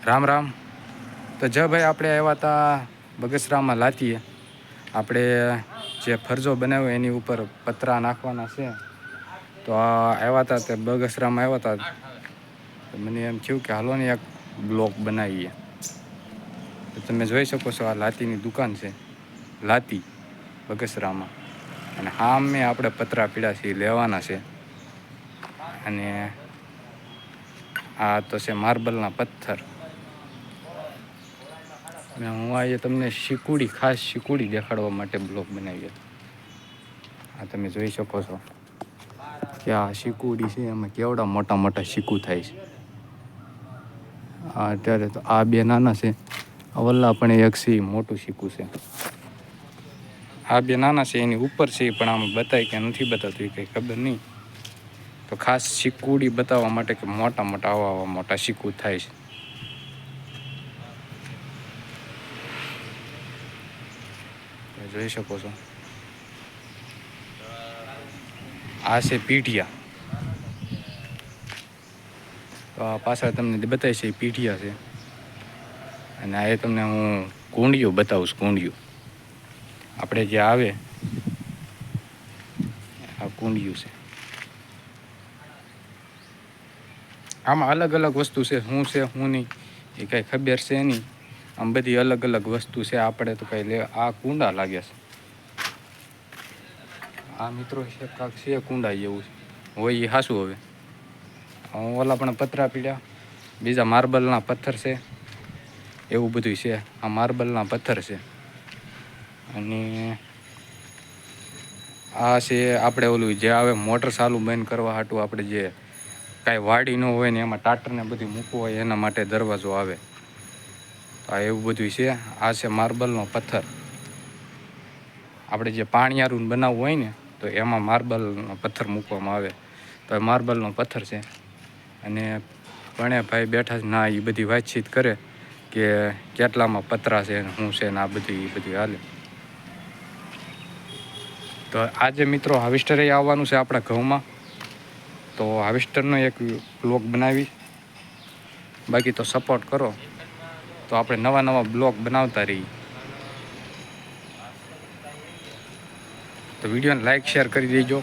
રામ રામ. તો ભાઈ આપણે આવ્યા હતા બગસરામાં લાતીએ. આપણે જે ફરજો બનાવ્યો એની ઉપર પતરા નાખવાના છે. તો આવ્યા હતા તે બગસરામાં આવ્યા હતા. મને એમ થયું કે હાલો ને એક બ્લોગ બનાવીએ. તો તમે જોઈ શકો છો, આ લાતીની દુકાન છે, લાતી બગસરામાં. અને હા, મેં આપણે પતરા પીડા છે લેવાના છે. અને આ તો છે માર્બલના પથ્થર. અને હું આજે તમને શીકુડી, ખાસ શીકુડી દેખાડવા માટે બ્લોગ બનાવ્યો. આ તમે જોઈ શકો છો કે આ શીકુડી છે, એમાં કેવડા મોટા મોટા શીકુ થાય છે. અત્યારે તો આ બે નાના છે, વલ્લા પણ એક છે મોટું શીકું છે. આ બે નાના છે, એની ઉપર છે, પણ આમાં બતાય કે નથી બતાતું એ કંઈ ખબર નહીં. તો ખાસ શીકુડી બતાવવા માટે કે મોટા મોટા આવા મોટા શીકુ થાય છે. જોઈ શકો છો, આ છે પીઢિયા. તો આ પાછળ તમને બતાવી છે એ પીઢિયા છે. અને આ તમને હું કુંડિયું બતાવું છું. કુંડિયું આપણે જે આવે, આ કુંડિયું છે. આમાં અલગ અલગ વસ્તુ છે, શું છે શું નહીં એ કાંઈ ખબર છે નહીં. આમ બધી અલગ અલગ વસ્તુ છે. આપણે તો કાંઈ આ કુંડા લાગે છે. આ મિત્રો છે કાંક છે કુંડા જેવું હોય એ હાસું. હવે ઓલા પણ પતરા પીડ્યા, બીજા માર્બલના પથ્થર છે, એવું બધું છે. આ માર્બલના પથ્થર છે. અને આ છે આપણે ઓલું જે આવે મોટર ચાલુ બંધ કરવા હાટું, આપણે જે કાંઈ વાડી ન હોય ને એમાં ટાટરને બધું મૂકવું હોય એના માટે દરવાજો આવે. તો આ એવું બધું છે. આ છે માર્બલનો પથ્થર. આપણે જે પાણીયારું બનાવવું હોય ને તો એમાં માર્બલનો પથ્થર મૂકવામાં આવે. તો એ માર્બલનો પથ્થર છે. અને ઘણે ભાઈ બેઠા ના એ બધી વાતચીત કરે કે કેટલામાં પતરા છે ને શું છે ને આ બધી હાલે. તો આજે મિત્રો હાર્વેસ્ટરે આવવાનું છે આપણા ઘઉંમાં. તો હાર્વેસ્ટરનો એક બ્લોગ બનાવી. બાકી તો સપોર્ટ કરો તો આપણે નવા નવા બ્લોગ બનાવતા રહીએ. તો વિડીયોને લાઈક શેર કરી દેજો.